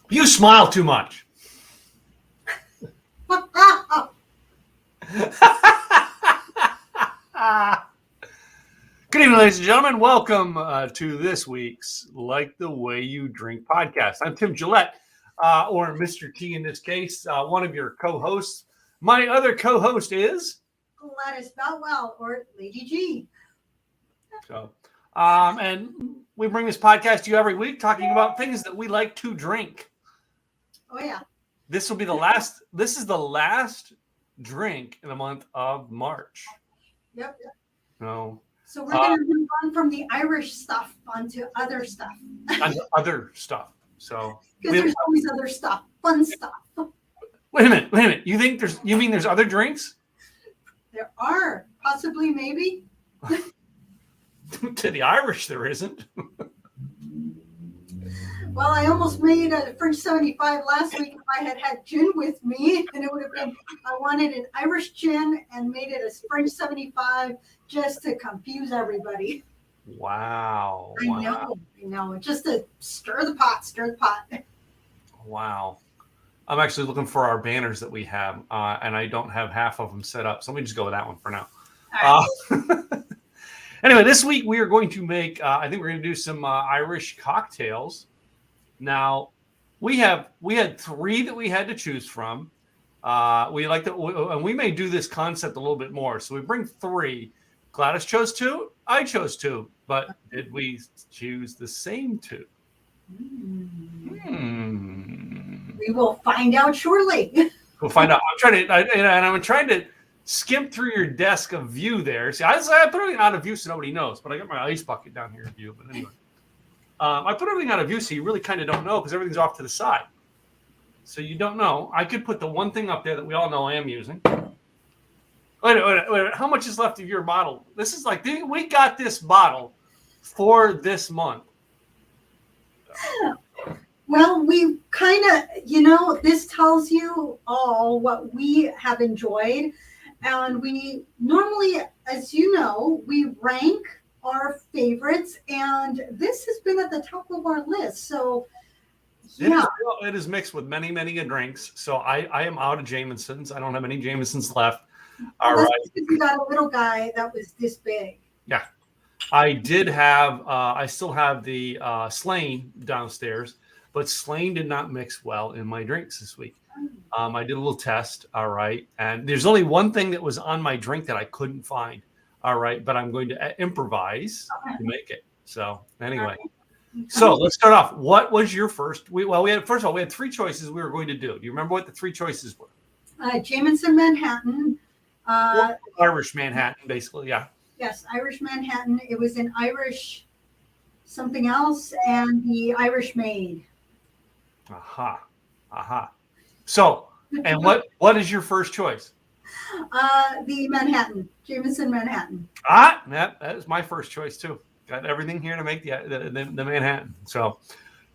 You smile too much. Good evening, ladies and gentlemen. Welcome to this week's Like the Way You Drink podcast. I'm Tim Gillette, or Mr. T in this case, one of your co-hosts. My other co-host is Gladys Boutwell, or Lady G. And we bring this podcast to you every week, talking about things that we like to drink. Oh yeah. This will be the last. This is the last drink in the month of March. Yep. No. So we're going to move on from the Irish stuff onto other stuff. Other stuff. So because there's always other stuff, fun stuff. Wait a minute. You mean there's other drinks? There are, possibly, maybe. To the Irish, there isn't. Well, I almost made a French 75 last week if I had had gin with me, and it would have been, I wanted an Irish gin and made it a French 75 just to confuse everybody. Wow. I know. Just to stir the pot. Wow. I'm actually looking for our banners that we have, and I don't have half of them set up, so let me just go with that one for now. Right. Anyway, this week we are going to make, I think we're going to do some Irish cocktails. Now, we had three that we had to choose from. And we may do this concept a little bit more. So we bring three. Gladys chose two. I chose two. But did we choose the same two? We will find out shortly. We'll find out. I'm trying to skim through your desk of view there. See, I put everything out of view so nobody knows, but I got my ice bucket down here in view. But anyway. I put everything out of view, so you really kind of don't know because everything's off to the side. So you don't know. I could put the one thing up there that we all know I am using. Wait. How much is left of your bottle? This is like, we got this bottle for this month. Well, we kind of, this tells you all what we have enjoyed. And we normally, as you know, we rank our favorites, and this has been at the top of our list. So, yeah. It is mixed with many, many drinks. So I am out of Jameson's. I don't have any Jameson's left. All right. Because you got a little guy that was this big. Yeah. I did have, I still have the Slain downstairs, but Slain did not mix well in my drinks this week. I did a little test. All right. And there's only one thing that was on my drink that I couldn't find. All right, but I'm going to improvise to make it. So anyway, so let's start off. What was your first? We had three choices we were going to do. Do you remember what the three choices were? Jameson Manhattan. Irish Manhattan, basically, yeah. Yes, Irish Manhattan. It was an Irish something else, and the Irish Maid. Aha. So, and what is your first choice? The Manhattan, Jameson Manhattan. That is my first choice too. Got everything here to make the Manhattan. So,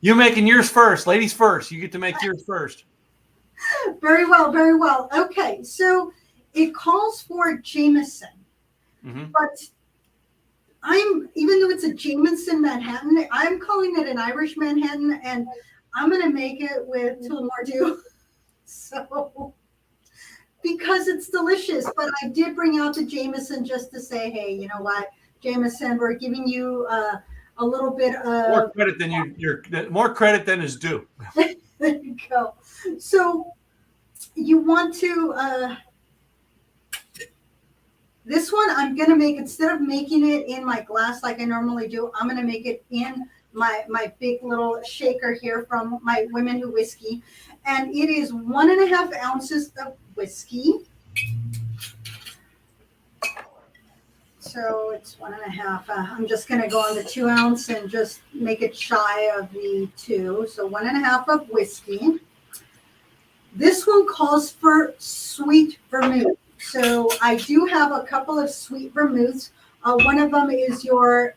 you making yours first, ladies first. You get to make yours first. Very well. Okay, so it calls for Jameson, but even though it's a Jameson Manhattan, I'm calling it an Irish Manhattan, and I'm going to make it with Tullamore Dew. So. Because it's delicious, but I did bring out the Jameson just to say, hey, you know what, Jameson, we're giving you a little bit of more credit than is due. There you go. So you want to this one I'm gonna make, instead of making it in my glass like I normally do, I'm gonna make it in my big little shaker here from my Women Who Whiskey, and it is 1.5 ounces of whiskey. So it's 1.5. I'm just going to go on the 2 ounce and just make it shy of the 2. So 1.5 of whiskey. This one calls for sweet vermouth. So I do have a couple of sweet vermouths. One of them is your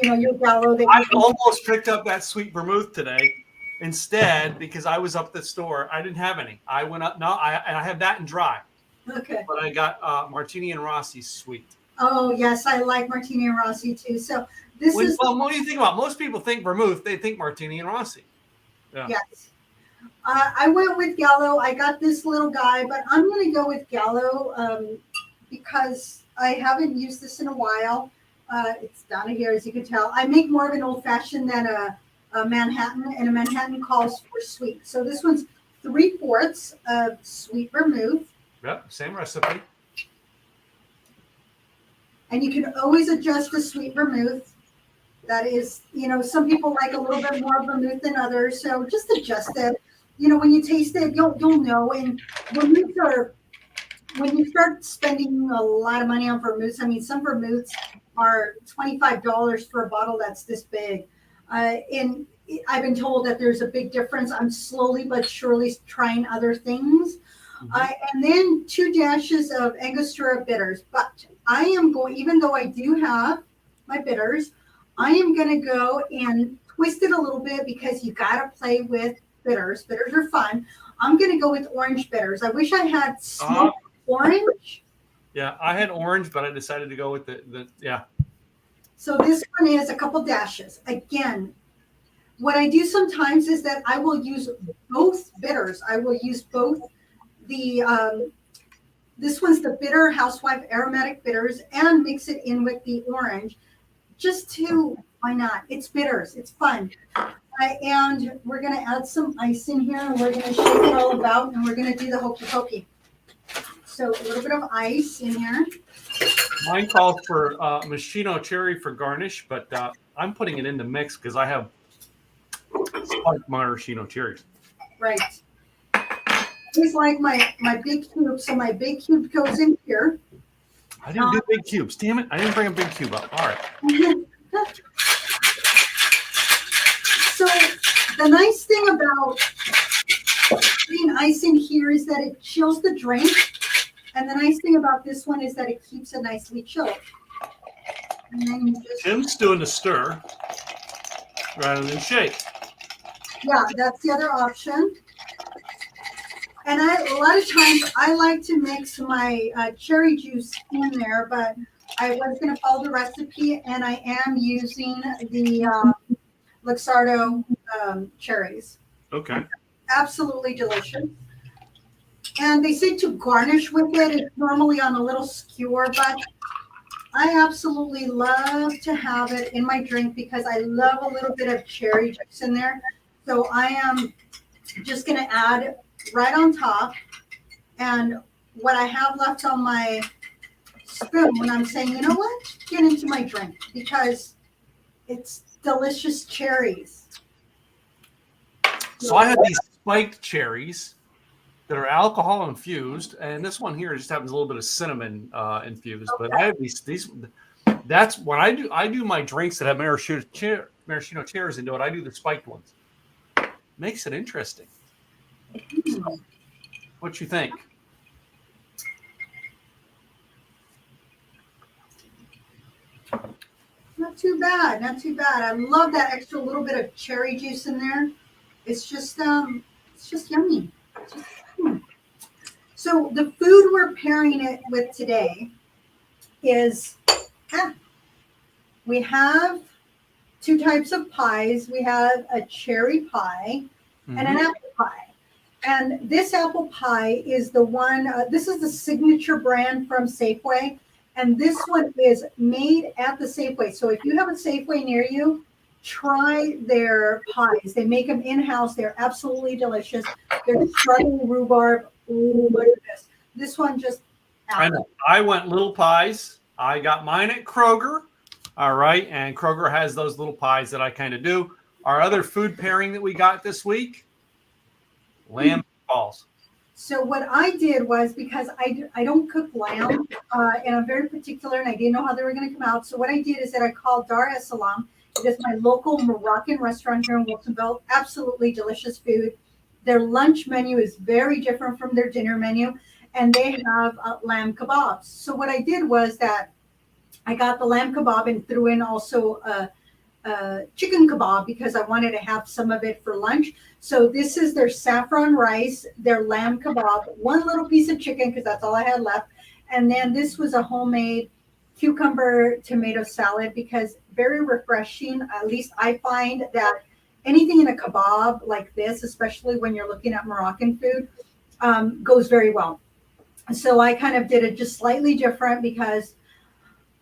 Gallo. I almost picked up that sweet vermouth today. Instead, because I was up at the store, I didn't have any. I went up. No, I have that in dry. Okay. But I got Martini and Rossi sweet. Oh yes, I like Martini and Rossi too. So this is. Well, what do you think about? Most people think vermouth. They think Martini and Rossi. Yeah. Yes. I went with Gallo. I got this little guy, but I'm going to go with Gallo because I haven't used this in a while. It's down here, as you can tell. I make more of an old fashioned than a Manhattan, and a Manhattan calls for sweet. So this one's 3/4 of sweet vermouth. Yep, same recipe. And you can always adjust the sweet vermouth. That is, some people like a little bit more vermouth than others. So just adjust it. When you taste it, you'll know. And when you start spending a lot of money on vermouths, I mean, some vermouths are $25 for a bottle that's this big. And I've been told that there's a big difference. I'm slowly but surely trying other things. And then 2 dashes of Angostura bitters. But I am going, even though I do have my bitters, I am going to go and twist it a little bit because you got to play with bitters. Bitters are fun. I'm going to go with orange bitters. I wish I had smoked orange. Yeah, I had orange, but I decided to go with yeah. So this one is a couple dashes. Again, what I do sometimes is that I will use both bitters. I will use both the, this one's the bitter housewife aromatic bitters, and mix it in with the orange just to, why not? It's bitters. It's fun. And we're going to add some ice in here, and we're going to shake it all about, and we're going to do the hokey pokey. So a little bit of ice in here. Mine calls for maraschino cherry for garnish, but I'm putting it in the mix because I have spiked maraschino cherries. Right. It's like my big cube, so my big cube goes in here. I didn't do big cubes. Damn it. I didn't bring a big cube up. All right. So the nice thing about putting ice in here is that it chills the drink. And the nice thing about this one is that it keeps it nicely chilled. And then you just, Tim's doing the stir rather than shake. Yeah, that's the other option. And a lot of times I like to mix my cherry juice in there, but I was going to follow the recipe, and I am using the Luxardo cherries. Okay. Absolutely delicious. And they say to garnish with it. It's normally on a little skewer, but I absolutely love to have it in my drink because I love a little bit of cherry juice in there. So I am just going to add right on top. And what I have left on my spoon when I'm saying, you know what, get into my drink because it's delicious cherries. So I have these spiked cherries that are alcohol infused, and this one here just happens a little bit of cinnamon infused. Okay. But I have these. That's when I do my drinks that have maraschino cherries into it. I do the spiked ones. Makes it interesting. So, what you think? Not too bad, not too bad. I love that extra little bit of cherry juice in there. It's just yummy. It's just, So the food we're pairing it with today is, we have 2 types of pies. We have a cherry pie and an apple pie. And this apple pie is the one, this is the signature brand from Safeway. And this one is made at the Safeway. So if you have a Safeway near you, try their pies. They make them in-house. They're absolutely delicious. They're strawberry rhubarb. Oh my goodness. This one just, I know. I went little pies. I got mine at Kroger. All right. And Kroger has those little pies that I kind of do. Our other food pairing that we got this week, lamb balls. So what I did was, because I don't cook lamb, and I'm very particular, and I didn't know how they were going to come out. So what I did is that I called Dar es Salaam. It is my local Moroccan restaurant here in Wilsonville. Absolutely delicious food. Their lunch menu is very different from their dinner menu, and they have lamb kebabs. So what I did was that I got the lamb kebab and threw in also a chicken kebab because I wanted to have some of it for lunch. So this is their saffron rice, their lamb kebab, 1 little piece of chicken because that's all I had left. And then this was a homemade cucumber tomato salad because very refreshing. At least I find that anything in a kebab like this, especially when you're looking at Moroccan food, goes very well. So I kind of did it just slightly different because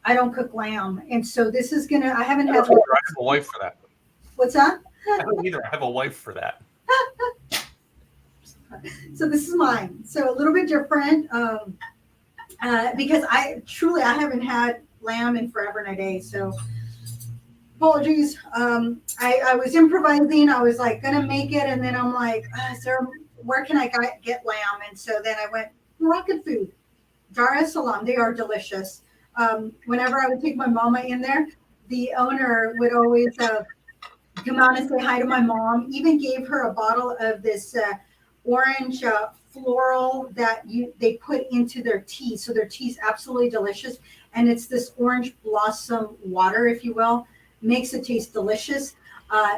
I don't cook lamb. And so this is gonna, I haven't I had. don't either. I have a wife for that. What's that? I don't either. I have a wife for that. So this is mine. So a little bit different because I haven't had lamb in forever and a day. So apologies. I was improvising. I was like gonna make it, and then I'm like, where can I get lamb? And so then I went Moroccan food, Dar es Salaam. They are delicious. Whenever I would take my mama in there, the owner would always come out and say hi to my mom. Even gave her a bottle of this orange floral that they put into their tea. So their tea is absolutely delicious, and it's this orange blossom water, if you will, makes it taste delicious.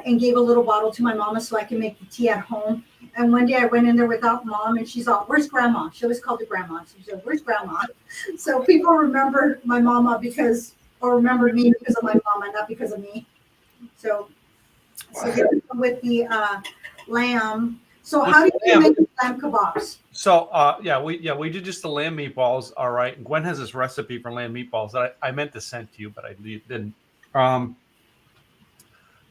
And gave a little bottle to my mama so I can make the tea at home. And one day I went in there without mom, and she's all, "Where's grandma?" She always called her grandma. She said, "Where's grandma?" So people remember my mama or remember me because of my mama, not because of me. So with the lamb. So how do you make lamb kebabs? So we did just the lamb meatballs. All right. And Gwen has this recipe for lamb meatballs that I meant to send to you, but I didn't.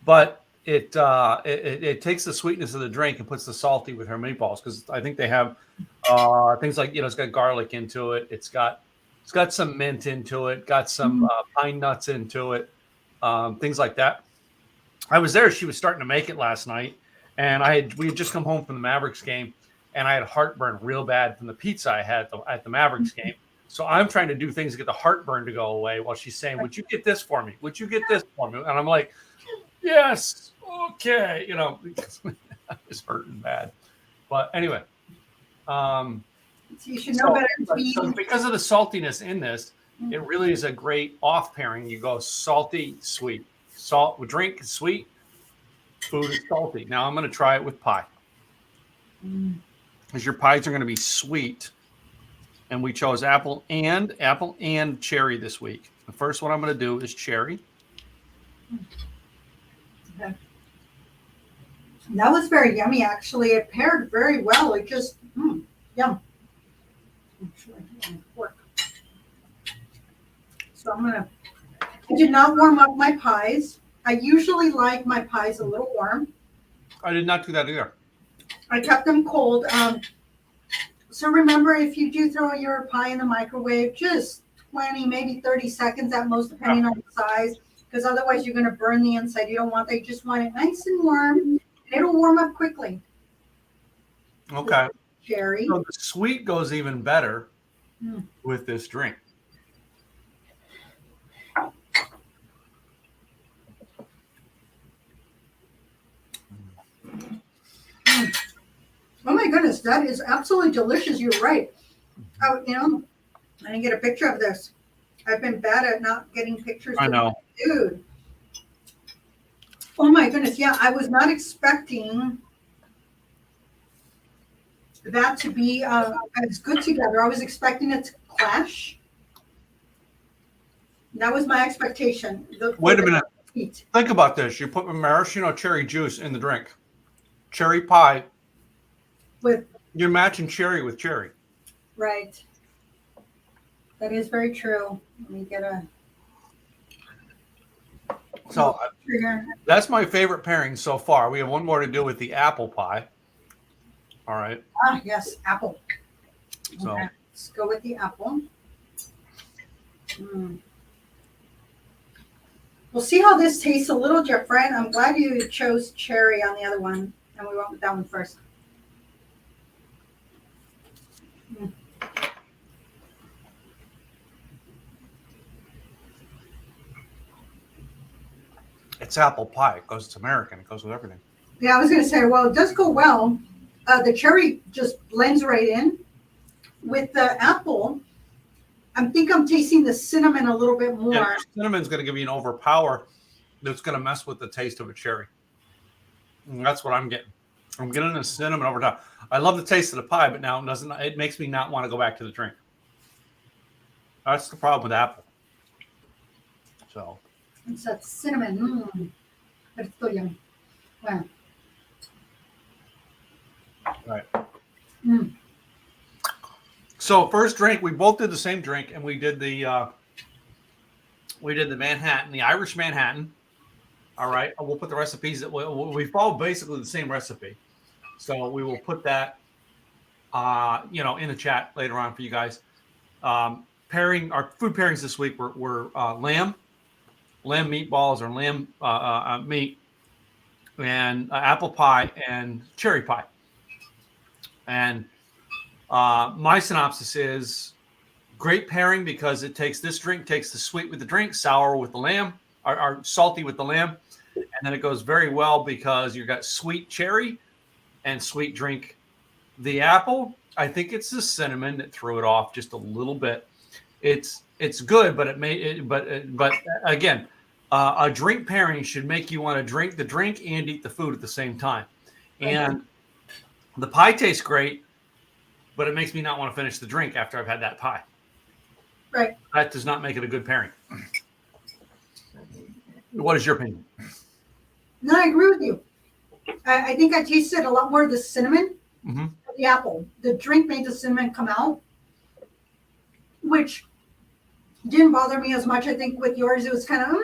But it takes the sweetness of the drink and puts the salty with her meatballs, because I think they have things like, it's got garlic into it. It's got some mint into it. Got some pine nuts into it. Things like that. I was there. She was starting to make it last night, and we had just come home from the Mavericks game, and I had heartburn real bad from the pizza I had at the Mavericks game. So I'm trying to do things to get the heartburn to go away while she's saying, "Would you get this for me? Would you get this for me?" And I'm like, "Yes, okay." I was hurting bad. But anyway, so you should know better. So because of the saltiness in this, it really is a great off pairing. You go salty, sweet. Drink is sweet, food is salty. Now I'm going to try it with pie, because your pies are going to be sweet. And we chose apple and cherry this week. The first one I'm going to do is cherry. Okay. That was very yummy, actually. It paired very well. It just, yum. So I did not warm up my pies. I usually like my pies a little warm. I did not do that either. I kept them cold. So remember, if you do throw your pie in the microwave, just 20, maybe 30 seconds at most, depending on the size, because otherwise you're going to burn the inside. You don't want that. You just want it nice and warm, and it'll warm up quickly. Okay. Cherry. So the sweet goes even better with this drink. Oh my goodness, that is absolutely delicious. You're right. I didn't get a picture of this. I've been bad at not getting pictures. I know. Dude. Oh my goodness. Yeah, I was not expecting that to be as good together. I was expecting it to clash. That was my expectation. Wait a minute. Think about this. You put maraschino cherry juice in the drink. Cherry pie. You're matching cherry with cherry. Right. That is very true. Let me get a. So that's my favorite pairing so far. We have one more to do with the apple pie. All right. Ah, yes, apple. So okay. Let's go with the apple. We'll see how this tastes a little different. I'm glad you chose cherry on the other one, and we went with that one first. It's apple pie. It's American. It goes with everything. Yeah, I was going to say, well, it does go well. The cherry just blends right in. With the apple, I think I'm tasting the cinnamon a little bit more. Yeah, cinnamon's going to give you an overpower that's going to mess with the taste of a cherry. And that's what I'm getting. I'm getting the cinnamon over top. I love the taste of the pie, but now it makes me not want to go back to the drink. That's the problem with apple. So it's that cinnamon, but it's still yummy. Yeah. Right. Mm. So first drink, we both did the same drink, and we did the Manhattan, the Irish Manhattan. All right, we'll put the recipes that we follow basically the same recipe, so we will put that in the chat later on for you guys. Pairing our food pairings this week were lamb meatballs or lamb meat, and apple pie and cherry pie. And my synopsis is great pairing because it takes this drink, takes the sweet with the drink, sour with the lamb, or salty with the lamb. And then it goes very well because you've got sweet cherry and sweet drink. The apple, I think it's the cinnamon that threw it off just a little bit. It's good, but again, a drink pairing should make you want to drink the drink and eat the food at the same time. And the pie tastes great, but it makes me not want to finish the drink after I've had that pie. Right. That does not make it a good pairing. What is your opinion? No, I agree with you. I think I tasted a lot more of the cinnamon of the apple. The drink made the cinnamon come out, which didn't bother me as much. I think with yours, it was kind of,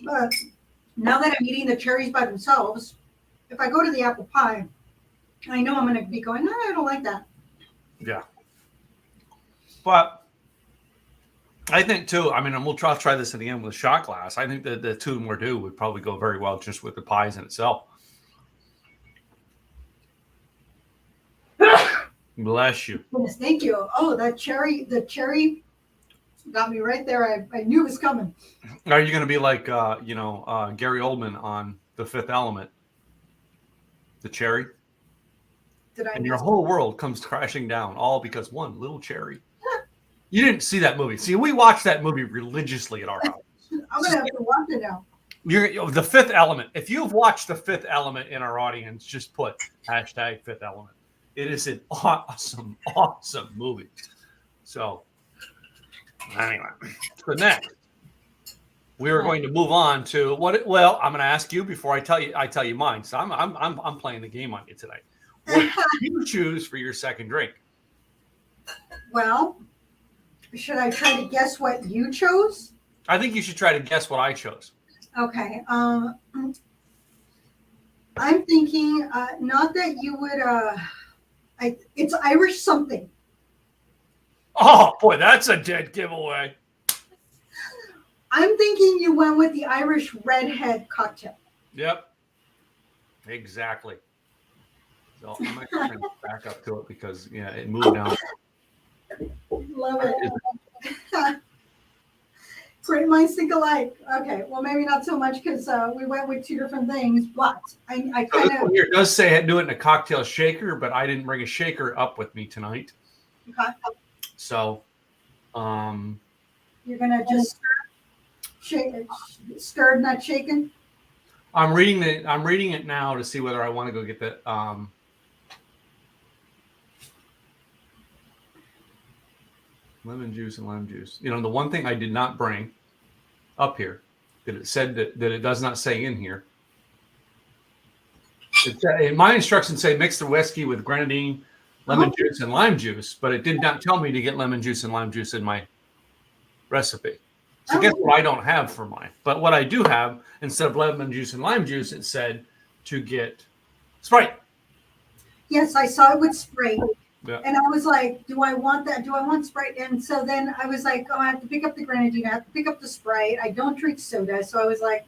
but now that I'm eating the cherries by themselves, if I go to the apple pie, I know I'm going to be going, no, I don't like that. Yeah. But I think too, I mean, and we'll try this at the end with a shot glass. I think that the two more do would probably go very well just with the pies in itself. Bless you. Yes, thank you. Oh, the cherry got me right there. I knew it was coming. Are you going to be like, Gary Oldman on The Fifth Element? The cherry? And your whole world comes crashing down, all because one little cherry. You didn't see that movie. See, we watched that movie religiously at our house. I'm going to have to watch it now. The Fifth Element. If you've watched The Fifth Element in our audience, just put hashtag Fifth Element. It is an awesome, awesome movie. So, anyway, so next, we are going to move on to what? Well, I'm going to ask you before I tell you mine. So I'm playing the game on you today. What do you choose for your second drink? Well, should I try to guess what you chose? I think you should try to guess what I chose. Okay. I'm thinking not that you would. It's Irish something. Oh boy, that's a dead giveaway. I'm thinking you went with the Irish redhead cocktail. Yep. Exactly. So I'm actually going to back up to it because it moved down. Love it. Great minds think alike. Okay, well maybe not so much because we went with two different things, but I kind of here does say do it in a cocktail shaker, but I didn't bring a shaker up with me tonight. Okay. So, you're gonna just shake it, stirred, not shaken. I'm reading it now to see whether I want to go get the lemon juice and lime juice. The one thing I did not bring up here that it said that it does not say in here. My instructions say mix the whiskey with grenadine, lemon juice, and lime juice, but it did not tell me to get lemon juice and lime juice in my recipe. So guess what I don't have for mine? But what I do have, instead of lemon juice and lime juice, it said to get Sprite. Yes, I saw it with Sprite. Yeah. And I was like, do I want that? Do I want Sprite? And so then I was like, oh, I have to pick up the grenadine. I have to pick up the Sprite. I don't drink soda. So I was like,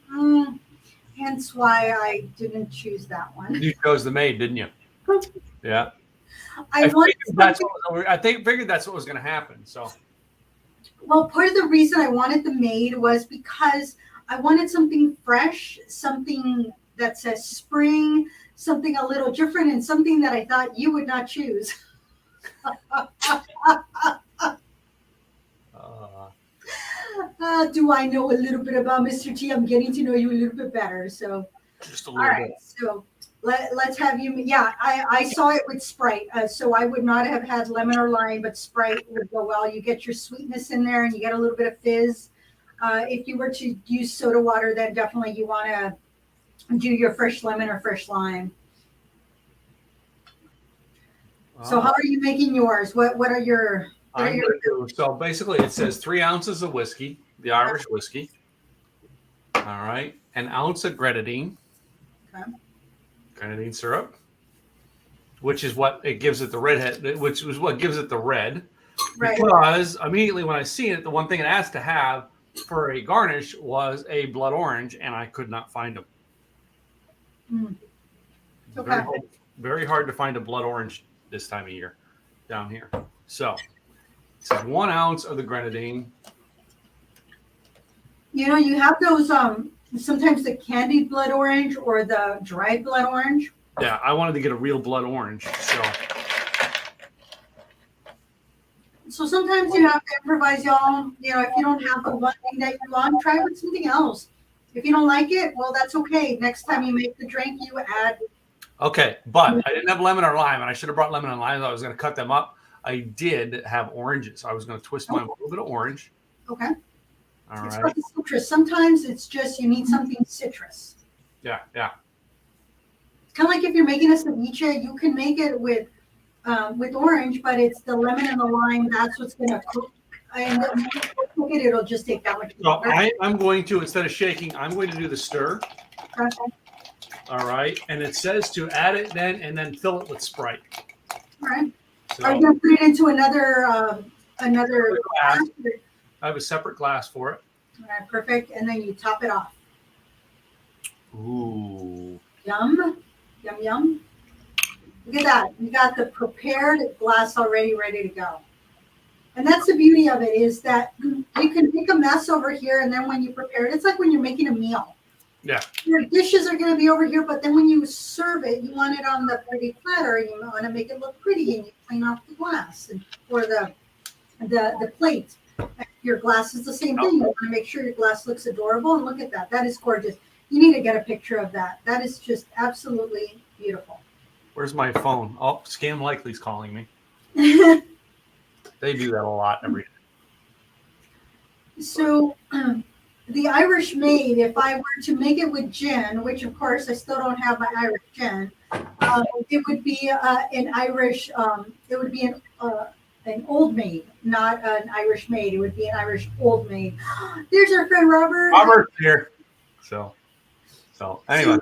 hence why I didn't choose that one. You chose the maid, didn't you? Yeah. I figured that's what was going to happen. So. Well, part of the reason I wanted the maid was because I wanted something fresh, something that says spring, something a little different, and something that I thought you would not choose. Do I know a little bit about Mr. T? I'm getting to know you a little bit better. So, just a little bit. So let's have you. Yeah, I saw it with Sprite. So I would not have had lemon or lime, but Sprite would go well. You get your sweetness in there, and you get a little bit of fizz. If you were to use soda water, then definitely you want to do your fresh lemon or fresh lime. So how are you making yours? What are your? So basically, it says 3 ounces of whiskey, the Irish whiskey. All right, an ounce of grenadine. Okay. Grenadine syrup, which is what it gives it the redhead, which was what gives it the red. Right. Because immediately when I see it, the one thing it asked to have for a garnish was a blood orange, and I could not find them. Okay. Very hard to find a blood orange this time of year down here. So it says 1 ounce of the grenadine. You know, you have those sometimes the candied blood orange or the dried blood orange. Yeah, I wanted to get a real blood orange. So sometimes you have to improvise, y'all. You know, if you don't have the one thing that you want, try with something else. If you don't like it, well, that's okay. Next time you make the drink, you add. Okay, but I didn't have lemon or lime, and I should have brought lemon and lime. I was going to cut them up. I did have oranges. I was going to twist mine with a little bit of orange. Okay. All it's right. Like citrus. Sometimes it's just you need something citrus. Yeah. It's kind of like if you're making a ceviche, you can make it with orange, but it's the lemon and the lime. That's what's going to cook. And then when you cook it, it'll just take that much. So I'm going to, instead of shaking, I'm going to do the stir. Okay. All right. And it says to add it then and then fill it with Sprite. All right. So, are you going to put it into another glass? I have a separate glass for it. All right, perfect. And then you top it off. Ooh. Yum. Yum, yum. Look at that. You got the prepared glass already ready to go. And that's the beauty of it, is that you can make a mess over here, and then when you prepare it, it's like when you're making a meal. Yeah. Your dishes are going to be over here, but then when you serve it, you want it on the pretty platter, and you want to make it look pretty, and you clean off the glass or the plate. Your glass is the same thing. You want to make sure your glass looks adorable, and look at that. That is gorgeous. You need to get a picture of that. That is just absolutely beautiful. Where's my phone? Oh, Scam Likely's calling me. They do that a lot every day. So the Irish Maid, if I were to make it with gin, which of course I still don't have my Irish gin, it would be an Irish. It would be an old maid, not an Irish maid. It would be an Irish old maid. There's our friend Robert. Robert's here. So anyway.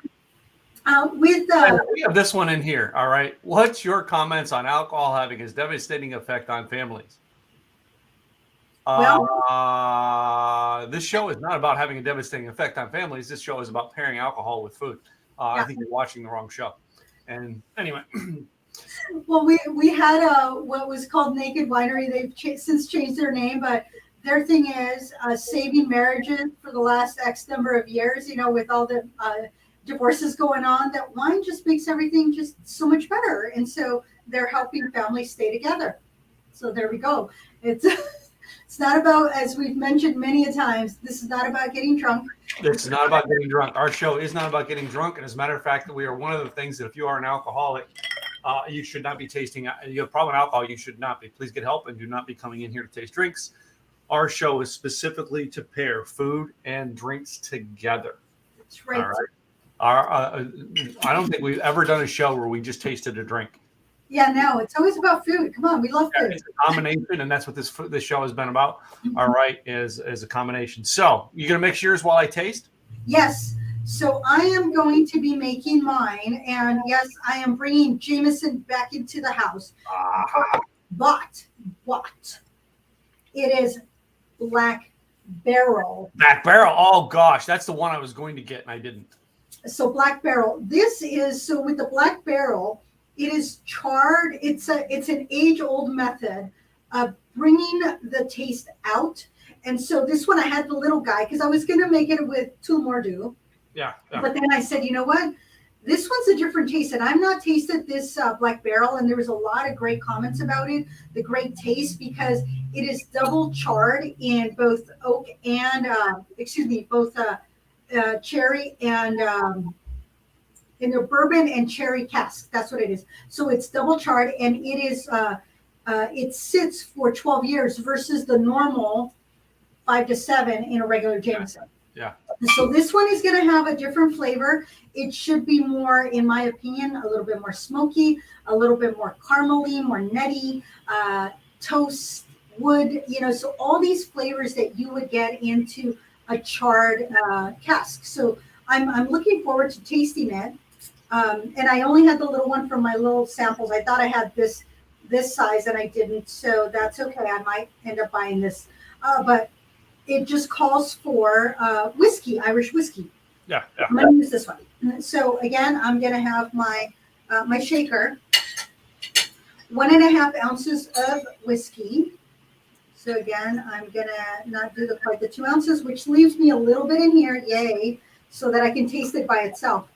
We have this one in here. All right. What's your comments on alcohol having a devastating effect on families? This show is not about having a devastating effect on families. This show is about pairing alcohol with food. I think you're watching the wrong show. And anyway. Well, we had what was called Naked Winery. They've since changed their name, but their thing is saving marriages for the last X number of years, you know, with all the divorces going on, that wine just makes everything just so much better. And so they're helping families stay together. So there we go. It's not about, as we've mentioned many a times, this is not about getting drunk. It's not about getting drunk. Our show is not about getting drunk. And as a matter of fact, that we are one of the things that if you are an alcoholic, you should not be tasting. You have a problem with alcohol, you should not be. Please get help and do not be coming in here to taste drinks. Our show is specifically to pair food and drinks together. That's right. All right. I don't think we've ever done a show where we just tasted a drink. Yeah, no, it's always about food. Come on, we love food. It's a combination, and that's what this show has been about. All right, is a combination. So you gonna mix yours while I taste? Yes. So I am going to be making mine, and yes, I am bringing Jameson back into the house. But it is Black Barrel. Black Barrel. Oh gosh, that's the one I was going to get, and I didn't. So Black Barrel. This is so with the Black Barrel, it is charred. It's an age-old method of bringing the taste out. And so this one, I had the little guy because I was going to make it with Tulmordu. Yeah. But then I said, you know what? This one's a different taste, and I've not tasted this Black Barrel, and there was a lot of great comments about it. The great taste, because it is double charred in both oak and both cherry and in their bourbon and cherry cask. That's what it is. So it's double charred, and it is it sits for 12 years versus the normal 5 to 7 in a regular Jameson. Yeah. So this one is going to have a different flavor. It should be more, in my opinion, a little bit more smoky, a little bit more caramely, more nutty, toast, wood, so all these flavors that you would get into a charred cask. So I'm looking forward to tasting it. And I only had the little one from my little samples. I thought I had this size and I didn't. So that's okay. I might end up buying this. But it just calls for whiskey, Irish whiskey. Yeah. I'm going to use this one. So again, I'm going to have my my shaker, 1.5 ounces of whiskey. So again, I'm going to not do quite the 2 ounces, which leaves me a little bit in here, yay, so that I can taste it by itself.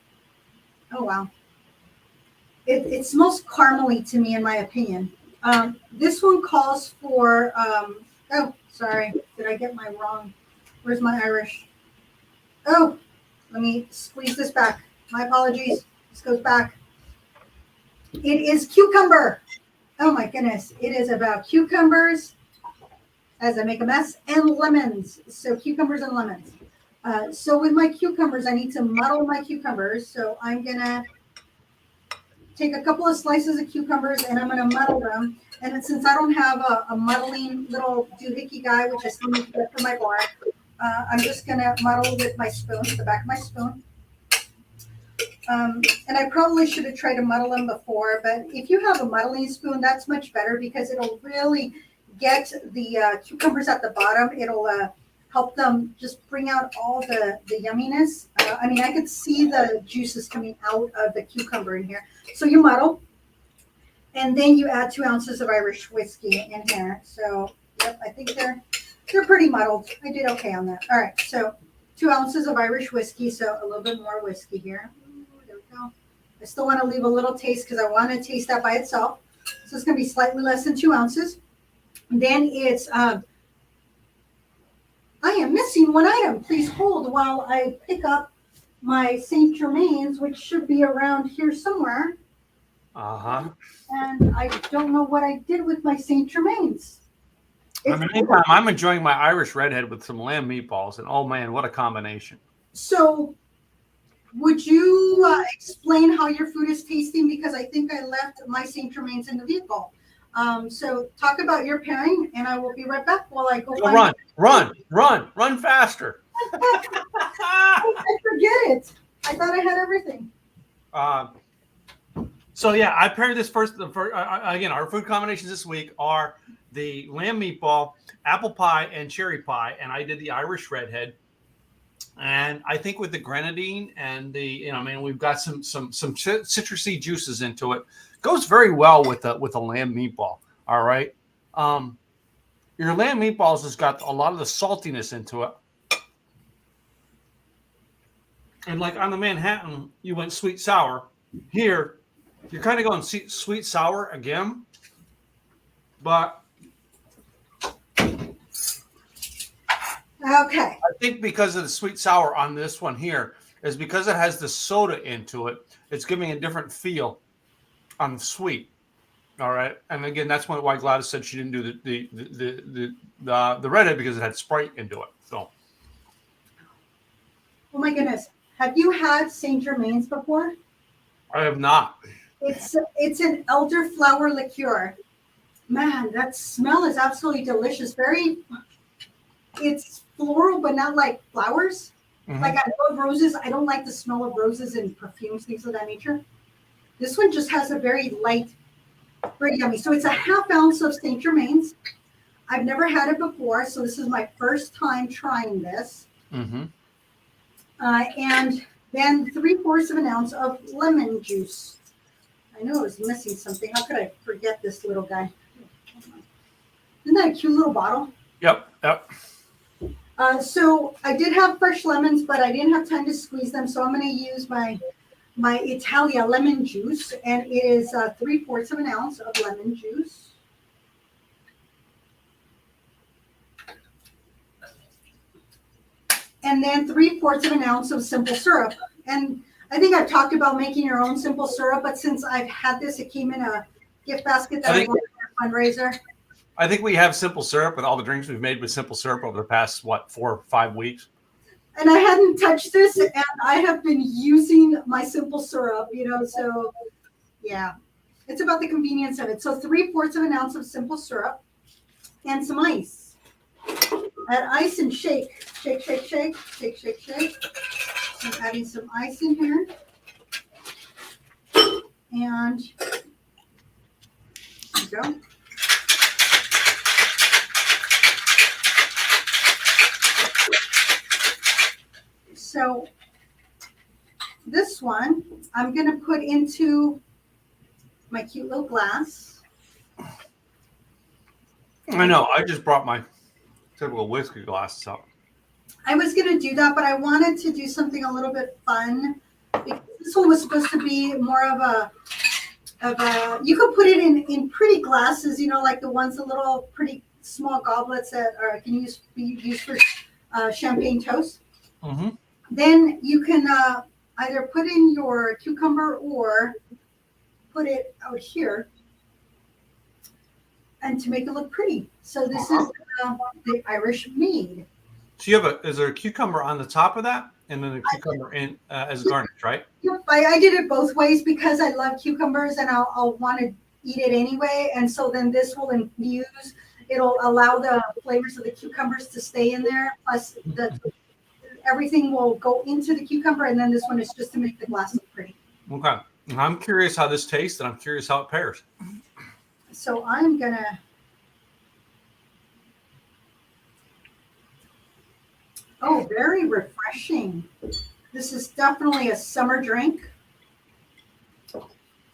Oh, wow. It smells caramely to me, in my opinion. This one calls for, oh, sorry. Did I get my wrong? Where's my Irish? Oh, let me squeeze this back. My apologies. This goes back. It is cucumber. Oh, my goodness. It is about cucumbers, as I make a mess, and lemons. So cucumbers and lemons. So with my cucumbers, I need to muddle my cucumbers. So I'm going to take a couple of slices of cucumbers and I'm going to muddle them. And since I don't have a muddling little doohickey guy, which I still need to get for my bar, I'm just going to muddle with my spoon, the back of my spoon. And I probably should have tried to muddle them before, but if you have a muddling spoon, that's much better because it'll really get the cucumbers at the bottom. It'll help them just bring out all the yumminess. I mean, I could see the juices coming out of the cucumber in here. So you muddle, and then you add 2 ounces of Irish whiskey in here. So, yep, I think they're pretty muddled. I did okay on that. All right, so 2 ounces of Irish whiskey, so a little bit more whiskey here. Ooh, there we go. I still want to leave a little taste because I want to taste that by itself. So it's going to be slightly less than 2 ounces. And then it's I am missing one item. Please hold while I pick up my St. Germain's, which should be around here somewhere. Uh-huh. And I don't know what I did with my St. Germain's. I mean, anytime I'm enjoying my Irish redhead with some lamb meatballs, and oh man, what a combination. So would you explain how your food is tasting? Because I think I left my St. Germain's in the vehicle. So talk about your pairing, and I will be right back while I go find run faster. I forget it. I thought I had everything. So yeah, I paired this first. Again, our food combinations this week are the lamb meatball, apple pie, and cherry pie, and I did the Irish redhead. And I think with the grenadine and the, we've got some citrusy juices into it. Goes very well with the lamb meatball. All right. Your lamb meatballs has got a lot of the saltiness into it. And like on the Manhattan, you went sweet sour. Here, you're kind of going sweet sour again. But okay. I think because of the sweet sour on this one here is because it has the soda into it. It's giving a different feel on the sweet. All right. And again, that's why Gladys said she didn't do the redhead because it had Sprite into it. So. Oh my goodness. Have you had St. Germain's before? I have not. It's an elderflower liqueur. Man, that smell is absolutely delicious. It's floral, but not like flowers. Mm-hmm. Like I love roses. I don't like the smell of roses and perfumes, things of that nature. This one just has a very light, very yummy. So it's a 1/2 ounce of St. Germain's. I've never had it before, so this is my first time trying this. Mm-hmm. And then 3/4 of an ounce of lemon juice. I know I was missing something. How could I forget this little guy? Isn't that a cute little bottle? Yep. So I did have fresh lemons, but I didn't have time to squeeze them. So I'm going to use my Italia lemon juice, and it is 3/4 of an ounce of lemon juice. And then 3/4 of an ounce of simple syrup. And I think I've talked about making your own simple syrup, but since I've had this, it came in a gift basket that I bought for a fundraiser. I think we have simple syrup with all the drinks we've made with simple syrup over the past, 4 or 5 weeks? and I hadn't touched this, and I have been using my simple syrup, so yeah, it's about the convenience of it. So 3/4 of an ounce of simple syrup and some ice. Add ice and shake, shake, shake, shake, shake, shake, shake. I'm adding some ice in here. And there you go. So this one, I'm going to put into my cute little glass. I know. I just brought my typical whiskey glasses out. I was going to do that, but I wanted to do something a little bit fun. Because this one was supposed to be more of a you could put it in pretty glasses, like the ones, the little pretty small goblets that can be used for champagne toast. Mm-hmm. Then you can either put in your cucumber or put it out here, and to make it look pretty. So this is the Irish mead. So is there a cucumber on the top of that, and then a cucumber in as garnish, right? Yep, I did it both ways because I love cucumbers and I'll want to eat it anyway. And so then this will infuse. It'll allow the flavors of the cucumbers to stay in there. Plus everything will go into the cucumber, and then this one is just to make the glass look pretty. Okay. I'm curious how this tastes, and I'm curious how it pairs. So I'm gonna. Oh, very refreshing. This is definitely a summer drink.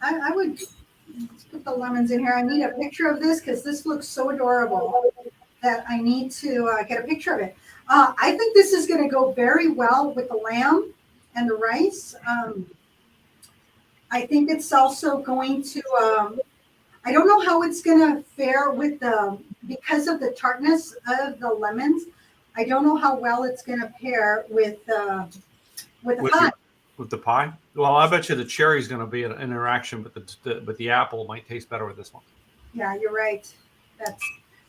I would let's put the lemons in here. I need a picture of this because this looks so adorable that I need to get a picture of it. I think this is going to go very well with the lamb and the rice. I think it's also going to, I don't know how it's going to fare because of the tartness of the lemons. I don't know how well it's going to pair with the pie. With the pie? Well, I bet you the cherry is going to be an interaction, but the apple might taste better with this one. Yeah, you're right.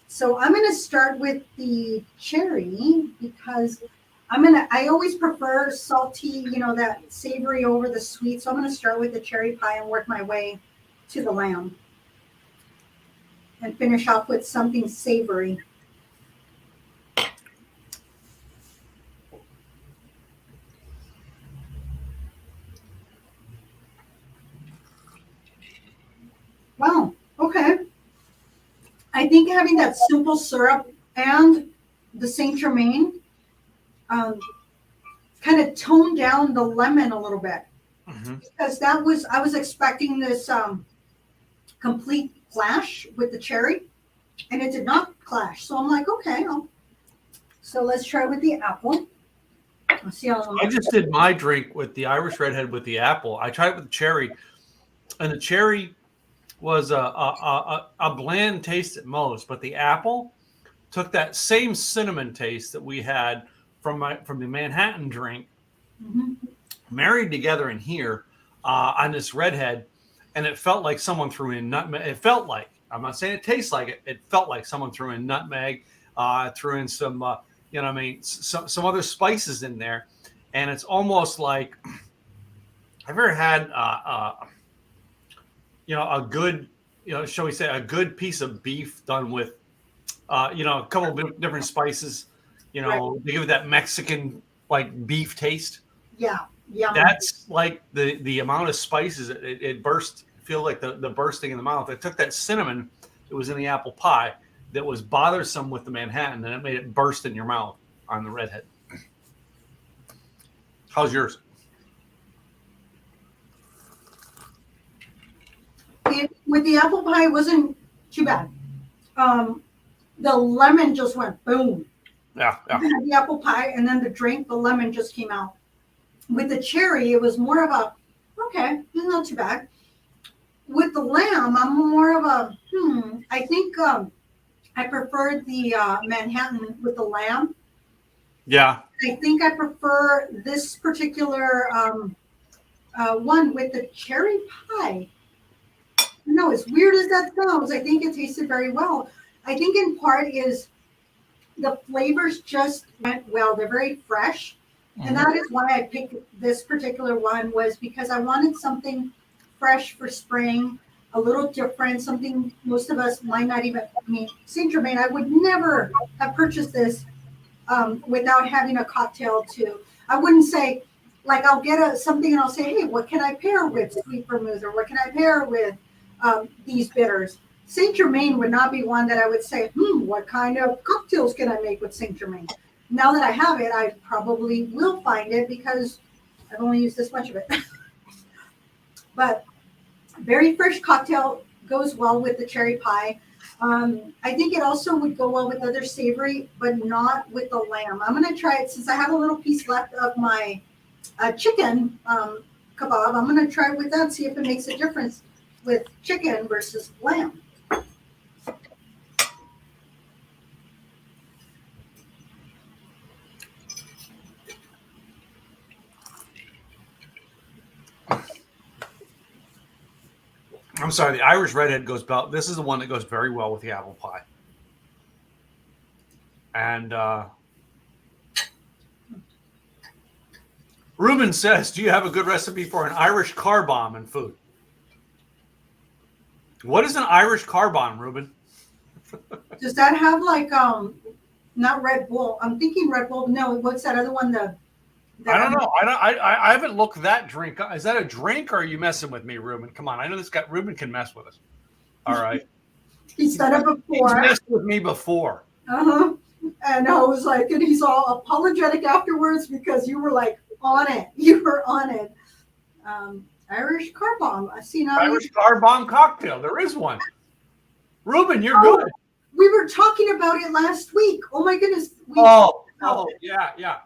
So I'm going to start with the cherry because I always prefer salty, that savory over the sweet. So I'm going to start with the cherry pie and work my way to the lamb and finish off with something savory. Wow. Okay. I think having that simple syrup and the Saint Germain kind of toned down the lemon a little bit, because I was expecting this complete clash with the cherry, and it did not clash. So I'm like, okay. So let's try with the apple. Let's see how. I just did my drink with the Irish Redhead with the apple. I tried it with the cherry, and the cherry was a bland taste at most, but the apple took that same cinnamon taste that we had from the Manhattan drink, married together in here on this Redhead, and it felt like someone threw in nutmeg. It felt like, I'm not saying it tastes like it. It felt like someone threw in nutmeg, threw in some, some other spices in there, and it's almost like I've ever had a good, shall we say, a good piece of beef done with, a couple of different spices, right, to give it that Mexican like beef taste. Yeah, yeah. That's like the amount of spices it burst. Feel like the bursting in the mouth. It took that cinnamon that was in the apple pie that was bothersome with the Manhattan, and it made it burst in your mouth on the Redhead. How's yours? With the apple pie, it wasn't too bad. The lemon just went boom. Yeah. I had the apple pie, and then the drink, the lemon just came out. With the cherry, it was more of a, okay, it's not too bad. With the lamb, I'm more of a, I think I preferred the Manhattan with the lamb. Yeah. I think I prefer this particular one with the cherry pie. No, as weird as that sounds, I think it tasted very well. I think in part is the flavors just went well. They're very fresh. And that is why I picked this particular one, was because I wanted something fresh for spring, a little different, something most of us might not even, I mean, Saint Germain, I would never have purchased this without having a cocktail too. I wouldn't say, like, I'll get something and I'll say, hey, what can I pair with sweet vermouth, or what can I pair with these bitters? Saint Germain would not be one that I would say, what kind of cocktails can I make with Saint Germain? Now that I have it, I probably will find it because I've only used this much of it. But very fresh cocktail, goes well with the cherry pie. I think it also would go well with other savory, but not with the lamb. I'm going to try it since I have a little piece left of my chicken kebab. I'm going to try it with that, see if it makes a difference with chicken versus lamb. I'm sorry, the Irish Redhead goes about. This is the one that goes very well with the apple pie. And Ruben says, do you have a good recipe for an Irish car bomb in food? What is an Irish car bomb, Ruben? Does that have like not Red Bull? I'm thinking Red Bull. No, what's that other one? I don't know. I haven't looked that drink. Is that a drink, or are you messing with me, Ruben? Come on. I know this guy Ruben can mess with us. All right. He's done it before. He's messed with me before. Uh-huh. And I was like, and he's all apologetic afterwards because you were like on it. You were on it. Irish car bomb. I see now. Irish car bomb cocktail. There is one. Ruben, you're good. We were talking about it last week. Oh my goodness. Yeah.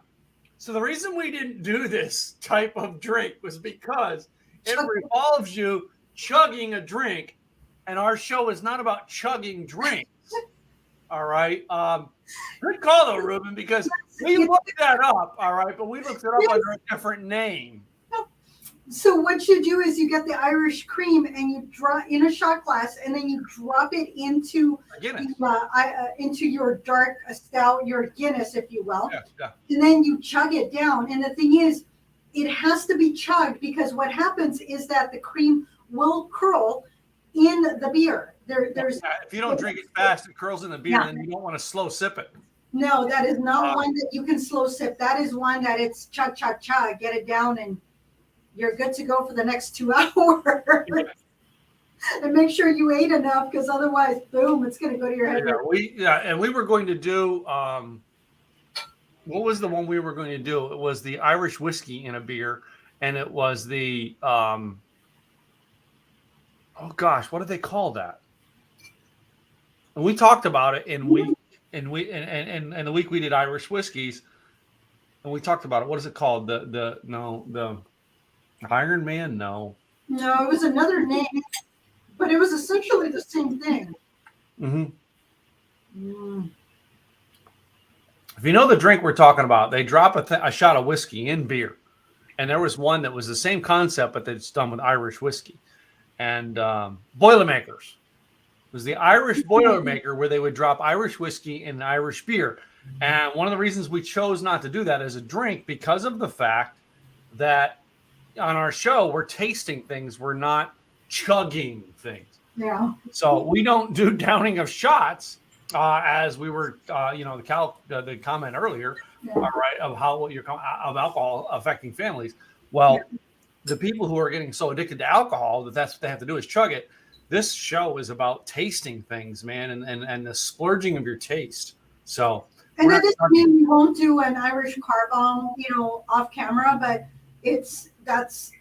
So the reason we didn't do this type of drink was because it involves you chugging a drink, and our show is not about chugging drinks. All right. Good call though, Ruben, because we looked that up. All right, but we looked it up under a different name. So what you do is you get the Irish cream and you drop in a shot glass, and then you drop it into into your dark stout, your Guinness, if you will. Yeah. And then you chug it down. And the thing is, it has to be chugged because what happens is that the cream will curl in the beer. If you don't drink it fast, it curls in the beer, and you don't want to slow sip it. No, that is not one that you can slow sip. That is one that it's chug, chug, chug, get it down, and you're good to go for the next 2 hours. And make sure you ate enough, because otherwise, boom, it's going to go to your head. And we were going to do, what was the one we were going to do? It was the Irish whiskey in a beer, and it was the, oh gosh, what did they call that? And we talked about it in the week we did Irish whiskeys, and we talked about it. What is it called? The Iron Man? No, it was another name, but it was essentially the same thing. If you know the drink we're talking about, they drop a shot of whiskey in beer, and there was one that was the same concept, but that's done with Irish whiskey and Boilermakers. It was the Irish Boilermaker, where they would drop Irish whiskey in Irish beer. And one of the reasons we chose not to do that as a drink, because of the fact that on our show, we're tasting things. We're not chugging things. Yeah. So we don't do downing of shots, as we were, the comment earlier, right, of how of alcohol affecting families. Well, the people who are getting so addicted to alcohol that's what they have to do is chug it. This show is about tasting things, man, and the splurging of your taste. So. And that doesn't mean we won't do an Irish car bomb, off camera, but that's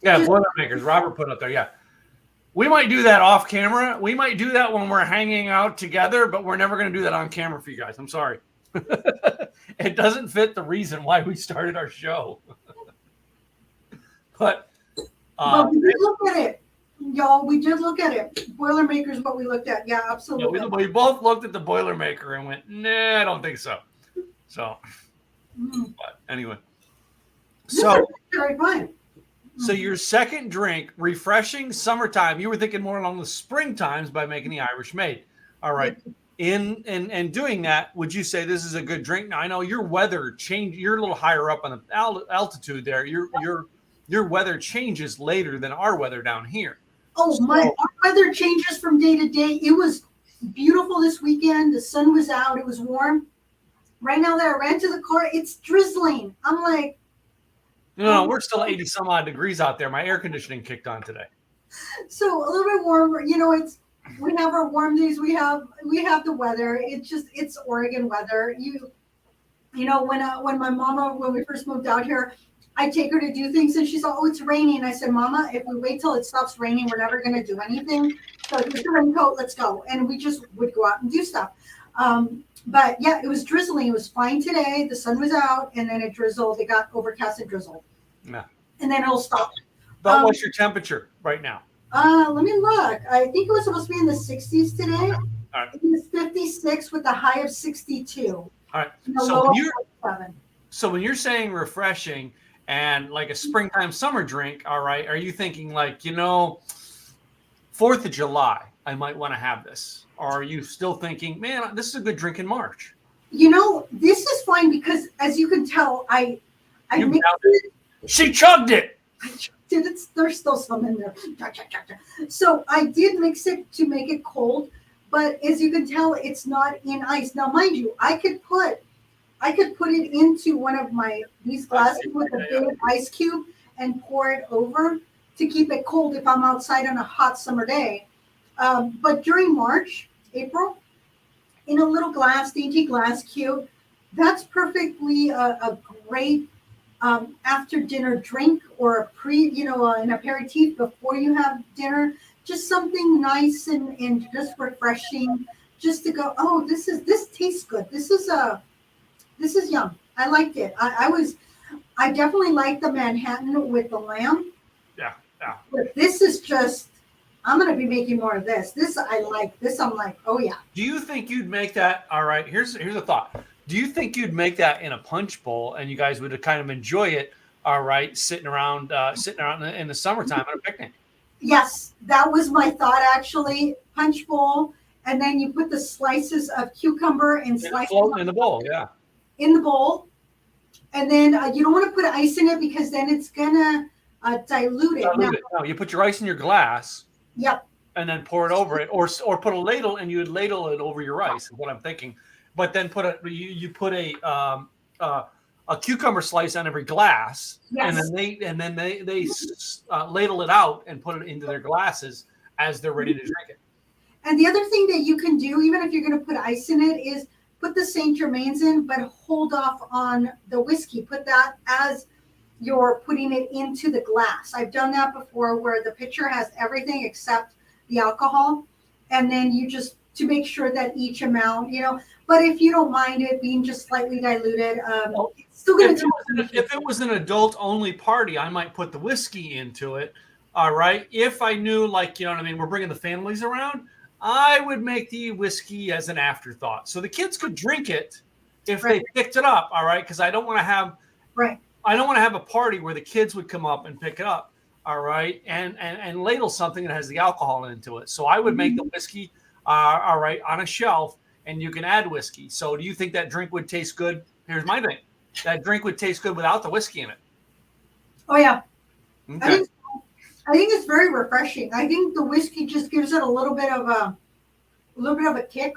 Boilermakers. Robert put up there. Yeah, we might do that off camera. We might do that when we're hanging out together, but we're never going to do that on camera for you guys. I'm sorry. It doesn't fit the reason why we started our show. But we did look at it, y'all. We did look at it. Boilermakers, what we looked at. Yeah, absolutely. Yeah, we both looked at the Boilermaker and went, nah, I don't think so. So, but anyway. So, very fine. So your second drink, refreshing summertime. You were thinking more along the spring times by making the Irish Maid. All right. in doing that, would you say this is a good drink? Now I know your weather change. You're a little higher up on the altitude there. Your weather changes later than our weather down here. Oh, our weather changes from day to day. It was beautiful this weekend. The sun was out. It was warm. Right now that I ran to the car, it's drizzling. I'm like, no, we're still 80 some odd degrees out there. My air conditioning kicked on today. So a little bit warmer. We have our warm days. We have the weather. It's Oregon weather. When my mama, when we first moved out here, I take her to do things and she's like, oh, it's raining. I said, Mama, if we wait till it stops raining, we're never going to do anything. So get the raincoat, let's go. And we just would go out and do stuff. But yeah, it was drizzling. It was fine today. The sun was out and then it drizzled. It got overcast and drizzled. Yeah. And then it'll stop. But what's your temperature right now? Let me look. I think it was supposed to be in the 60s today. All right. It was 56 with a high of 62. All right. So when you're saying refreshing and like a springtime summer drink, all right, are you thinking like, 4th of July, I might want to have this? Or are you still thinking, man, this is a good drink in March? This is fine because as you can tell, I mixed it. She chugged it. There's still some in there. So I did mix it to make it cold, but as you can tell, it's not in ice. Now, mind you, I could put it into one of these glasses with a big ice cube and pour it over to keep it cold if I'm outside on a hot summer day. But during March, April, in a little dainty glass cube, that's perfectly a great after dinner drink or an aperitif before you have dinner. Just something nice and just refreshing, just to go, oh, this tastes good. This is yum. I liked it. I definitely liked the Manhattan with the lamb. Yeah. But this is just, I'm going to be making more of this. This I like. This I'm like, oh yeah. Do you think you'd make that? All right. Here's a thought. Do you think you'd make that in a punch bowl and you guys would kind of enjoy it? All right, sitting around in the summertime at a picnic. Yes, that was my thought actually. Punch bowl, and then you put the slices of cucumber and slices in the bowl. Yeah. In the bowl, and then you don't want to put ice in it because then it's gonna dilute it. No, you put your ice in your glass. Yep. And then pour it over it, or put a ladle and you would ladle it over your ice. Is what I'm thinking. But then you put a cucumber slice on every glass, yes. and then they ladle it out and put it into their glasses as they're ready to drink it. And the other thing that you can do, even if you're going to put ice in it, is put the Saint Germains in, but hold off on the whiskey. Put that as you're putting it into the glass. I've done that before, where the pitcher has everything except the alcohol, and then you just to make sure that each amount, But if you don't mind it being just slightly diluted, it's still going to. If it was an adult-only party, I might put the whiskey into it. All right. If I knew, we're bringing the families around, I would make the whiskey as an afterthought, so the kids could drink it if they picked it up. All right, because I don't want to have I don't want to have a party where the kids would come up and pick it up. All right, and ladle something that has the alcohol into it. So I would make the whiskey. All right, on a shelf, and you can add whiskey. So do you think that drink would taste good? Here's my thing. That drink would taste good without the whiskey in it. Oh, yeah. Okay. I think it's very refreshing. I think the whiskey just gives it a little bit of a kick.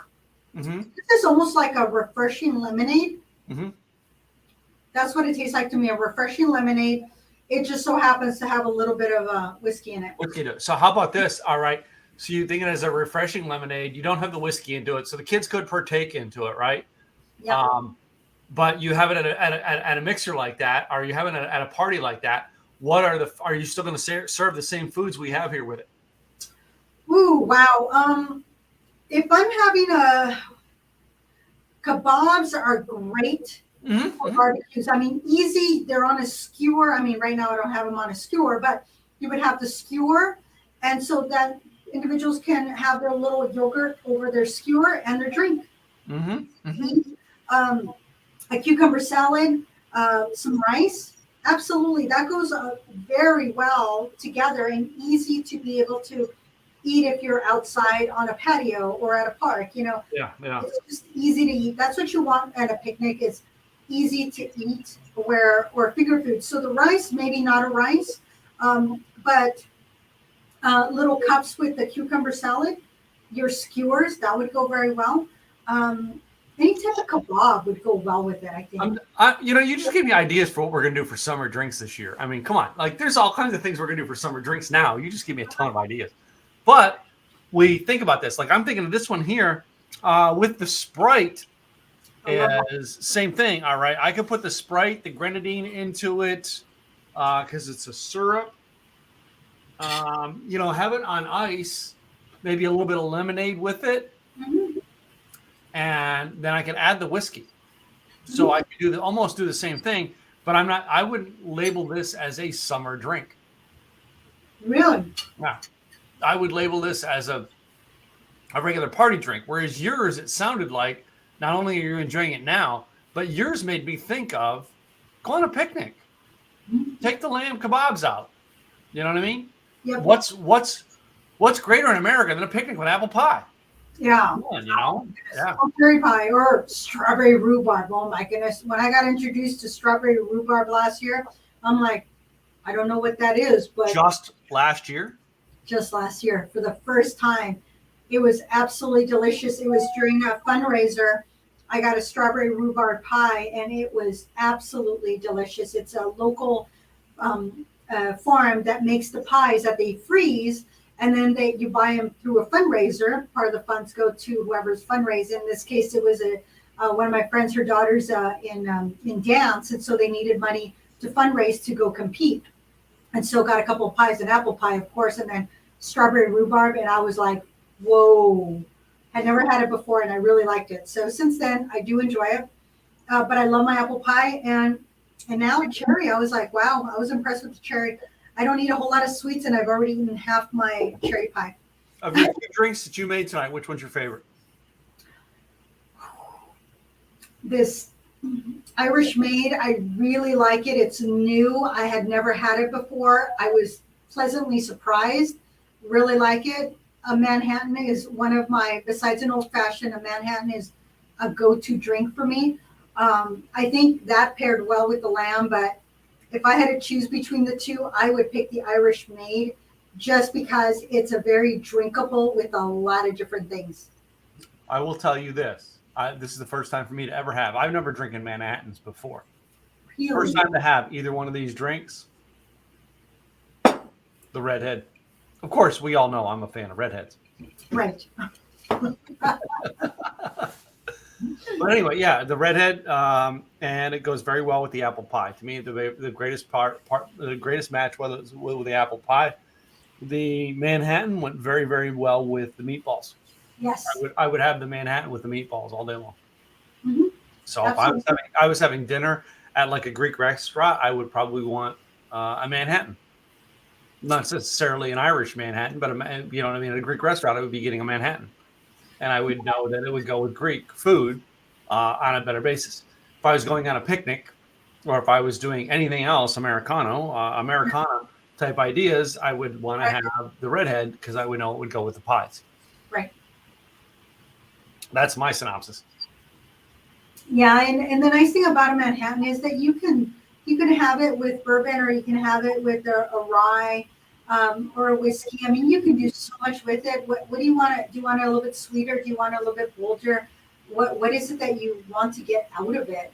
Mm-hmm. This is almost like a refreshing lemonade. Mm-hmm. That's what it tastes like to me, a refreshing lemonade. It just so happens to have a little bit of whiskey in it. So how about this? All right. So you think it as a refreshing lemonade, you don't have the whiskey into it, so the kids could partake into it, right? Yeah. But you have it at a mixer like that, or you have it at a party like that. Are you still going to serve the same foods we have here with it? Ooh, wow. If I'm having kebabs are great for barbecues. I mean, easy. They're on a skewer. I mean, right now I don't have them on a skewer, but you would have the skewer, and so that individuals can have their little yogurt over their skewer and their drink. Mm-hmm. Mm-hmm. A cucumber salad, some rice. Absolutely. That goes very well together and easy to be able to eat if you're outside on a patio or at a park. Yeah. It's just easy to eat. That's what you want at a picnic, is easy to eat, or finger food. So the rice, maybe not a rice, but little cups with the cucumber salad, your skewers, that would go very well. Any type of kebab would go well with it, I think. You just gave me ideas for what we're going to do for summer drinks this year. I mean, come on. Like, there's all kinds of things we're going to do for summer drinks now. You just gave me a ton of ideas. But we think about this. Like, I'm thinking of this one here with the Sprite is same thing. All right. I could put the Sprite, the grenadine into it because it's a syrup. Have it on ice, maybe a little bit of lemonade with it. Mm-hmm. And then I could add the whiskey. So I could almost do the same thing, but I wouldn't label this as a summer drink. Really? Yeah. I would label this as a regular party drink. Whereas yours, it sounded like not only are you enjoying it now, but yours made me think of go on a picnic. Take the lamb kebabs out. You know what I mean? Yep. What's greater in America than a picnic with apple pie? Yeah. Yeah. Strawberry pie or strawberry rhubarb. Oh my goodness. When I got introduced to strawberry rhubarb last year, I'm like, I don't know what that is, but just last year for the first time, it was absolutely delicious. It was during a fundraiser. I got a strawberry rhubarb pie and it was absolutely delicious. It's a local farm that makes the pies that they freeze. And then you buy them through a fundraiser. Part of the funds go to whoever's fundraising. In this case, it was one of my friends, her daughter's in dance, and so they needed money to fundraise to go compete. And so got a couple of pies, an apple pie, of course, and then strawberry rhubarb. And I was like, whoa, had never had it before, and I really liked it. So since then, I do enjoy it. But I love my apple pie, and now cherry. I was like, wow, I was impressed with the cherry. I don't eat a whole lot of sweets, and I've already eaten half my cherry pie. Of your two drinks that you made tonight, which one's your favorite? This Irish Maid, I really like it. It's new. I had never had it before. I was pleasantly surprised. Really like it. A Manhattan is one of my, besides an old fashioned, a Manhattan is a go-to drink for me. I think that paired well with the lamb, but if I had to choose between the two, I would pick the Irish Maid just because it's a very drinkable with a lot of different things. I will tell you this. This is the first time for me to ever have. I've never drinking Manhattans before. Really? First time to have either one of these drinks. The redhead. Of course, we all know I'm a fan of redheads. Right. But anyway, yeah, the redhead, and it goes very well with the apple pie. To me, the greatest the greatest match was with the apple pie. The Manhattan went very, very well with the meatballs. Yes, I would have the Manhattan with the meatballs all day long. Mm-hmm. So absolutely. If I was having dinner at like a Greek restaurant, I would probably want a Manhattan. Not necessarily an Irish Manhattan, but you know what I mean. At a Greek restaurant, I would be getting a Manhattan. And I would know that it would go with Greek food on a better basis. If I was going on a picnic, or if I was doing anything else, Americana type ideas, I would want to have the redhead because I would know it would go with the pies. Right. That's my synopsis. Yeah, and the nice thing about a Manhattan is that you can have it with bourbon, or you can have it with a rye. Or a whiskey. I mean, you can do so much with it. What do you want? Do you want it a little bit sweeter? Do you want it a little bit bolder? What is it that you want to get out of it?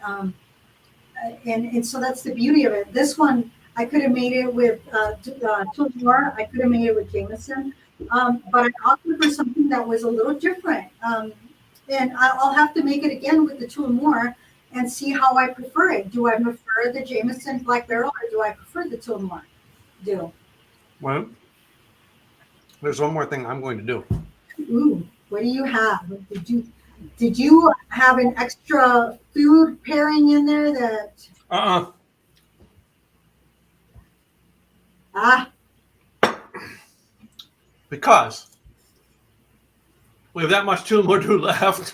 And so that's the beauty of it. This one, I could have made it with Tullamore. I could have made it with Jameson. But I opted for something that was a little different. And I'll have to make it again with the Tullamore and see how I prefer it. Do I prefer the Jameson Black Barrel, or do I prefer the Tullamore? Well, there's one more thing I'm going to do. Ooh, what do you have? Did you have an extra food pairing in there that? Because we have that much more to left.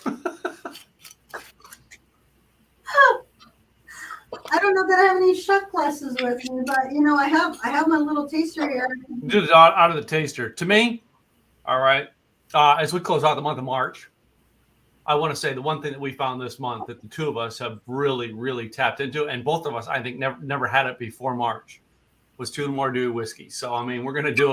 I don't know that I have any shot glasses with me, but I have my little taster here. Just out of the taster. To me, All right. As we close out the month of March, I want to say the one thing that we found this month that the two of us have really, really tapped into, and both of us, I think, never had it before March, was Tullamore Dew whiskey. So, I mean, we're going to do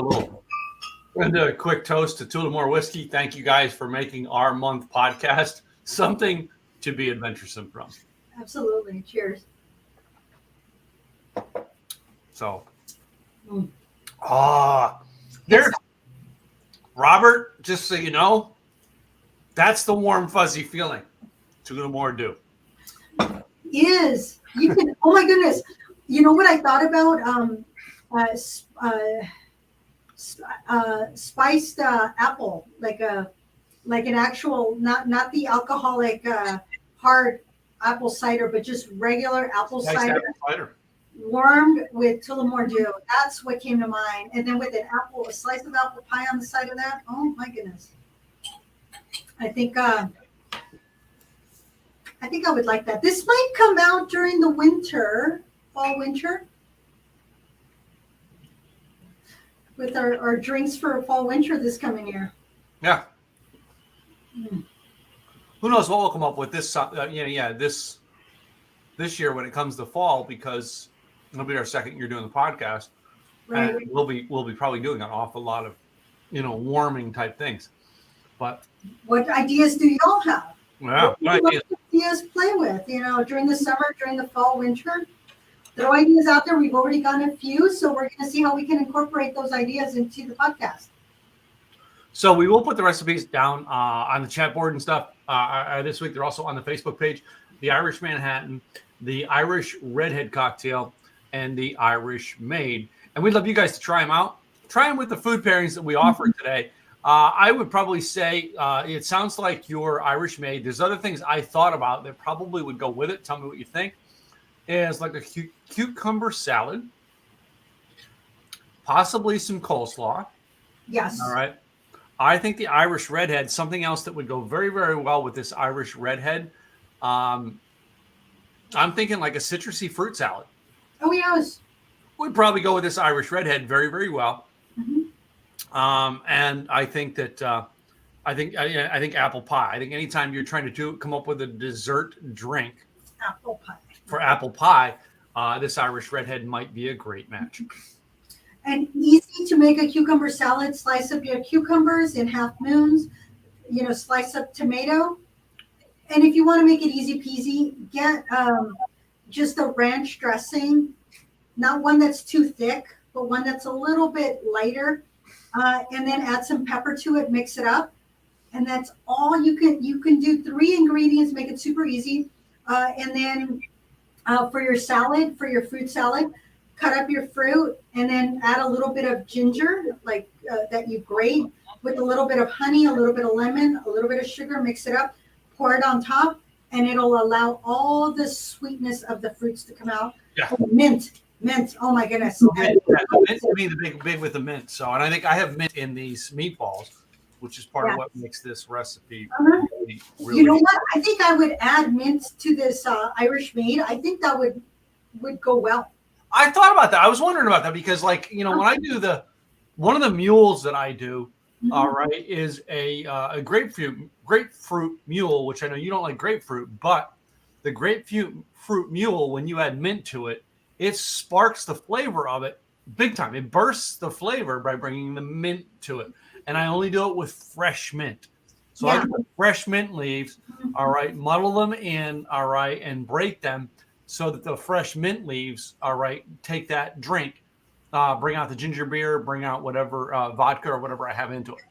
a quick toast to Tullamore whiskey. Thank you guys for making our month podcast something to be adventuresome from. Absolutely. Cheers. So, there, Robert, just so you know, that's the warm, fuzzy feeling. Tullamore Dew. Is you can? Oh my goodness! You know what I thought about? Spiced apple, like an actual, not the alcoholic hard apple cider, but just regular apple cider. Warmed with Tullamore Dew. That's what came to mind. And then with a slice of apple pie on the side of that. Oh my goodness. I think I would like that. This might come out during the fall winter. With our drinks for fall winter this coming year. Yeah. Who knows what we'll come up with this this year when it comes to fall, because it'll be our second year doing the podcast. Right. And we'll be probably doing an awful lot of, warming type things. But what ideas do y'all have? Yeah, what ideas play with, during the summer, during the fall, winter? Throw ideas out there. We've already gotten a few, so we're going to see how we can incorporate those ideas into the podcast. So we will put the recipes down on the chat board and stuff this week. They're also on the Facebook page. The Irish Manhattan, the Irish Redhead Cocktail, and the Irish Maid. And we'd love you guys to try them out. Try them with the food pairings that we offer today. I would probably say it sounds like your Irish Maid. There's other things I thought about that probably would go with it. Tell me what you think. Is like a cucumber salad, possibly some coleslaw. Yes. All right. I think the Irish Redhead, something else that would go very, very well with this Irish Redhead. I'm thinking like a citrusy fruit salad. Oh, yes. Would probably go with this Irish Redhead very, very well. Mm-hmm. And I think that I think apple pie. I think anytime you're trying to come up with a dessert drink, apple pie. For apple pie, this Irish Redhead might be a great match. And easy to make a cucumber salad. Slice up your cucumbers in half moons. Slice up tomato. And if you want to make it easy peasy, get just a ranch dressing. Not one that's too thick, but one that's a little bit lighter. And then add some pepper to it. Mix it up. And that's all you can do. 3 ingredients, make it super easy. And then for your salad, for your fruit salad, cut up your fruit and then add a little bit of ginger, like that you grate, with a little bit of honey, a little bit of lemon, a little bit of sugar, mix it up, pour it on top, and it'll allow all the sweetness of the fruits to come out. Yeah. Oh, mint. Oh my goodness. Mint to me, the big with the mint. So, and I think I have mint in these meatballs, which is part of what makes this recipe really, you know what? I think I would add mint to this Irish Maid. I think that would go well. I thought about that. I was wondering about that because, when I do one of the mules that I do, all right, is a grapefruit mule, which I know you don't like grapefruit, but the grapefruit mule, when you add mint to it, it sparks the flavor of it big time. It bursts the flavor by bringing the mint to it. And I only do it with fresh mint. So I put fresh mint leaves, all right, muddle them in, all right, and break them so that the fresh mint leaves, all right, take that drink, bring out the ginger beer, bring out whatever vodka or whatever I have into it.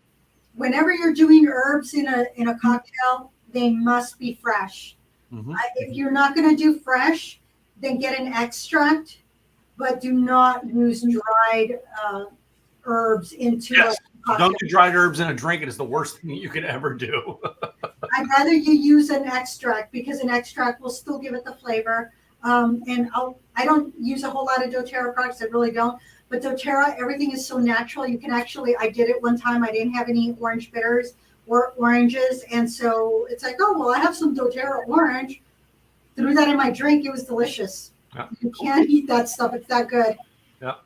Whenever you're doing herbs in a cocktail, they must be fresh. Mm-hmm. If you're not going to do fresh, then get an extract, but do not use dried herbs into a cocktail. Don't do dried herbs in a drink. It is the worst thing you could ever do. I'd rather you use an extract because an extract will still give it the flavor. And I don't use a whole lot of doTERRA products. I really don't. But doTERRA, everything is so natural. You can I did it one time. I didn't have any orange bitters or oranges. And so it's like, oh, well, I have some doTERRA orange. Threw that in my drink. It was delicious. Yeah. You can't eat that stuff. It's that good. Yeah.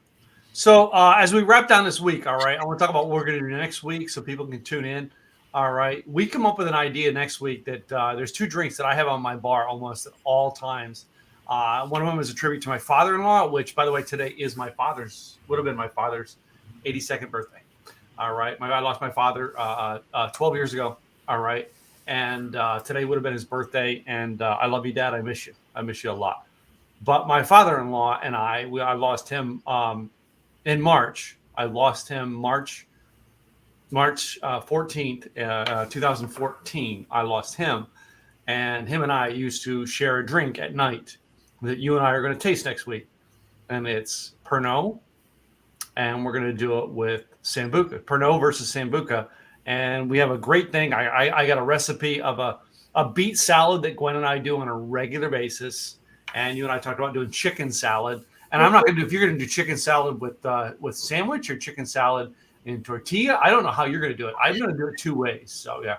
So as we wrap down this week, all right, I want to talk about what we're going to do next week so people can tune in. All right, we come up with an idea next week that there's two drinks that I have on my bar almost at all times. One of them is a tribute to my father-in-law, which, by the way, today is would have been my father's 82nd birthday. All right, I lost my father 12 years ago. All right, and today would have been his birthday. And I love you, Dad. I miss you. I miss you a lot. But my father-in-law and I lost him in March. I lost him March 14th, 2014. I lost him, and him and I used to share a drink at night that you and I are going to taste next week, and it's Pernod, and we're going to do it with Sambuca, Pernod versus Sambuca, and we have a great thing. I got a recipe of a beet salad that Gwen and I do on a regular basis, and you and I talked about doing chicken salad. And I'm not going to do, if you're going to do chicken salad with sandwich or chicken salad in tortilla, I don't know how you're going to do it. I'm going to do it two ways. So, yeah.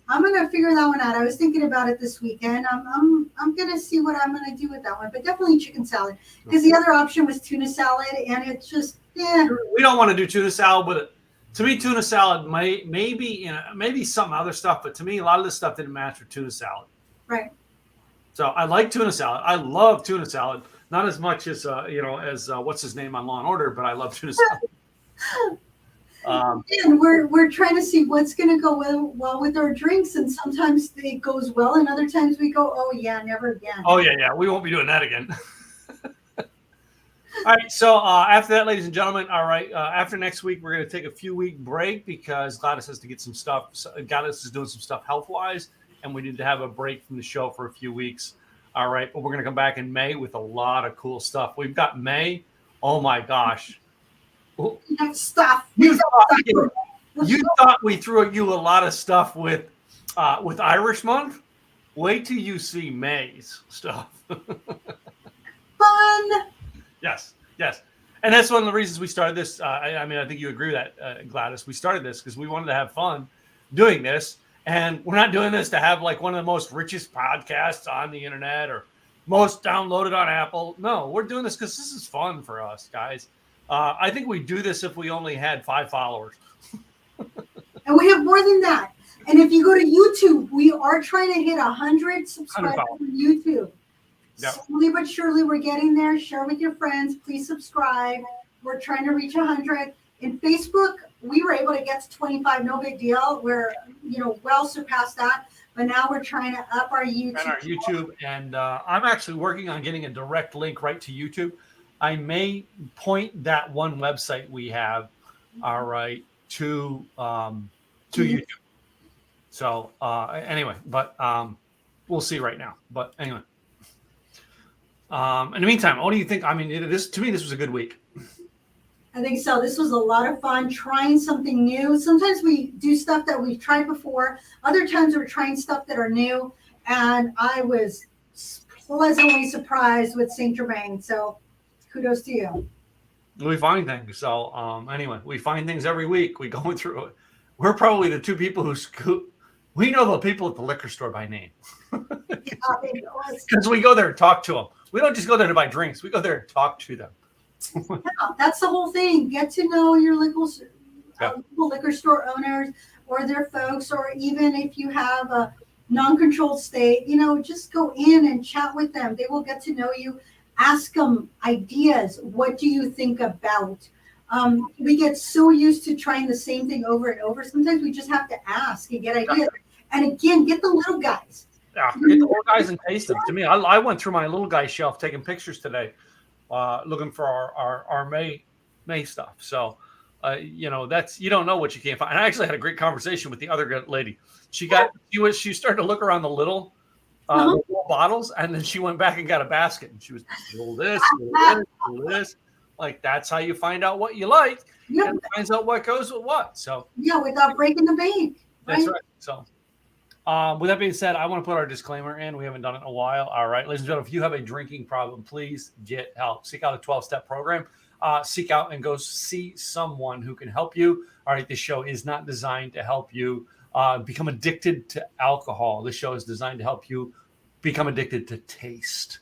I'm going to figure that one out. I was thinking about it this weekend. I'm going to see what I'm going to do with that one, but definitely chicken salad, because the other option was tuna salad, and it's just, We don't want to do tuna salad, but to me, tuna salad maybe some other stuff, but to me, a lot of this stuff didn't match with tuna salad. Right. So I like tuna salad. I love tuna salad. Not as much as what's his name on Law and Order, but I love tuna salad. And we're trying to see what's going to go well with our drinks, and sometimes it goes well, and other times we go, oh yeah, never again. Oh yeah, we won't be doing that again. All right, so after that, ladies and gentlemen, all right, after next week, we're going to take a few-week break because Gladys has to get some stuff. Gladys is doing some stuff health-wise, and we need to have a break from the show for a few weeks. All right, but we're going to come back in May with a lot of cool stuff. We've got May. Oh, my gosh. Stuff. You thought we threw at you a lot of stuff with Irish Month? Wait till you see May's stuff. Fun. Yes. And that's one of the reasons we started this. I think you agree with that, Gladys. We started this because we wanted to have fun doing this. And we're not doing this to have like one of the most richest podcasts on the internet or most downloaded on Apple. No, we're doing this because this is fun for us, guys. I think we do this if we only had 5 followers. And we have more than that. And if you go to YouTube, we are trying to hit 100 subscribers on YouTube. Yep. Slowly but surely, we're getting there. Share with your friends. Please subscribe. We're trying to reach 100. In Facebook, we were able to get to 25. No big deal. We're, well surpassed that. But now we're trying to up our YouTube. And I'm actually working on getting a direct link right to YouTube. I may point that one website we have, all right, to YouTube. So anyway, but we'll see right now. But anyway. In the meantime, what do you think? I mean, to me, this was a good week. I think so. This was a lot of fun trying something new. Sometimes we do stuff that we've tried before. Other times we're trying stuff that are new. And I was pleasantly surprised with St. Germain. So kudos to you. We find things. So anyway, we find things every week. We go through it. We're probably the two people we know the people at the liquor store by name. Because we go there and talk to them. We don't just go there to buy drinks. We go there and talk to them. Yeah, that's the whole thing. Get to know your local liquor store owners or their folks, or even if you have a non-controlled state, just go in and chat with them. They will get to know you. Ask them ideas. What do you think about? We get so used to trying the same thing over and over. Sometimes we just have to ask and get ideas. And again, get the little guys. Yeah, get the little guys and taste them. To me, I went through my little guy shelf taking pictures today, looking for our May stuff. So, that's, you don't know what you can't find. And I actually had a great conversation with the other lady. She started to look around the little bottles, and then she went back and got a basket, and she was roll this. Like, that's how you find out what you like, and finds out what goes with what. So without breaking the bank. That's right. So. With that being said, I want to put our disclaimer in. We haven't done it in a while. All right, ladies and gentlemen, if you have a drinking problem, please get help. Seek out a 12-step program. Seek out and go see someone who can help you. All right, this show is not designed to help you become addicted to alcohol. This show is designed to help you become addicted to taste.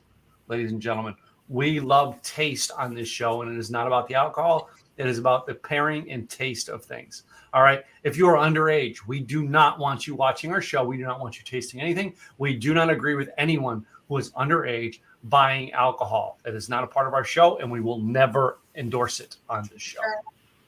Ladies and gentlemen, We love taste on this show, and it is not about the alcohol. It is about the pairing and taste of things. All right. If you are underage, we do not want you watching our show. We do not want you tasting anything. We do not agree with anyone who is underage buying alcohol. It is not a part of our show, and we will never endorse it on this show.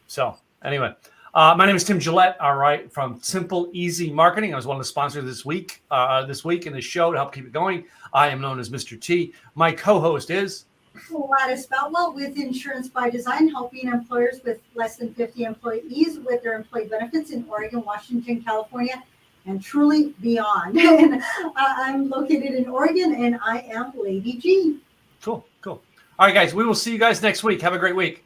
So anyway, my name is Tim Gillette. All right, from Simple Easy Marketing. I was one of the sponsors this week in the show to help keep it going. I am known as Mr. T. My co-host is Gladys Boutwell with Insurance by Design, helping employers with less than 50 employees with their employee benefits in Oregon, Washington, California, and truly beyond. And I'm located in Oregon, and I am Lady G. Cool. All right, guys, we will see you guys next week. Have a great week.